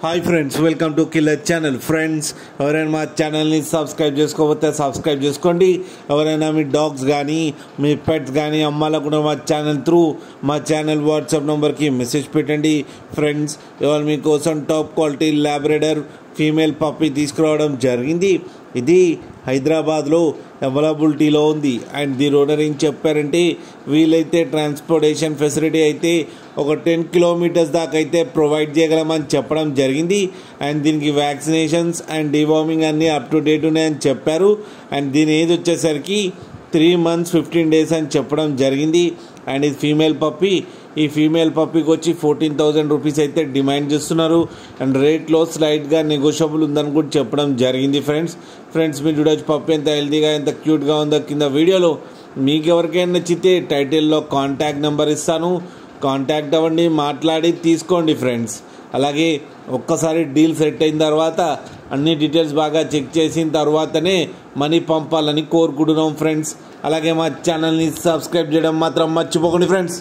Hi friends, welcome to killer channel. Friends, ఎవరైనా మా ఛానల్ని సబ్స్క్రైబ్ చేసుకోకపోతే సబ్స్క్రైబ్ చేసుకోండి. ఎవరైనా మీ డాగ్స్ కానీ మీ పెట్స్ కానీ అమ్మాలనుకుంటే మా ఛానల్ త్రూ మా ఛానల్ వాట్సాప్ నెంబర్కి మెసేజ్ పెట్టండి. ఫ్రెండ్స్, ఇవాళ మీకోసం top quality Labrador female puppy తీసుకురావడం జరిగింది. ఇది హైదరాబాద్లో అవైలబిలిటీలో ఉంది. అండ్ దీని ఓనర్ ఏం చెప్పారంటే, వీలైతే ట్రాన్స్పోర్టేషన్ ఫెసిలిటీ అయితే ఒక 10 కిలోమీటర్స్ దాకా అయితే ప్రొవైడ్ చేయగలమని చెప్పడం జరిగింది. అండ్ దీనికి వ్యాక్సినేషన్స్ అండ్ డివార్మింగ్ అన్నీ అప్ టు డేట్ ఉన్నాయని చెప్పారు. అండ్ దీని ఏజ్ వచ్చేసరికి 3 months 15 days అని చెప్పడం జరిగింది. అండ్ ఇది ఫీమేల్ పప్పీ. ఈ ఫీమేల్ పప్పీకి వచ్చి 14,000 రూపీస్ అయితే డిమాండ్ చేస్తున్నారు. అండ్ రేట్లో స్లైట్గా నెగోషియబుల్ ఉందని కూడా చెప్పడం జరిగింది. ఫ్రెండ్స్ మీరు చూడవచ్చు పప్పీ ఎంత హెల్తీగా ఎంత క్యూట్గా ఉందో కింద వీడియోలో. మీకు ఎవరికైనా నచ్చితే టైటిల్లో కాంటాక్ట్ నెంబర్ ఇస్తాను, కాంటాక్ట్ అవ్వండి, మాట్లాడి తీసుకోండి ఫ్రెండ్స్. అలాగే ఒక్కసారి డీల్ సెట్ అయిన తర్వాత అన్ని డీటెయిల్స్ బాగా చెక్ చేసిన తర్వాతనే మనీ పంపాలని కోరుకుంటున్నాం ఫ్రెండ్స్. అలాగే మా ఛానల్ని సబ్స్క్రైబ్ చేయడం మాత్రం మర్చిపోకండి ఫ్రెండ్స్.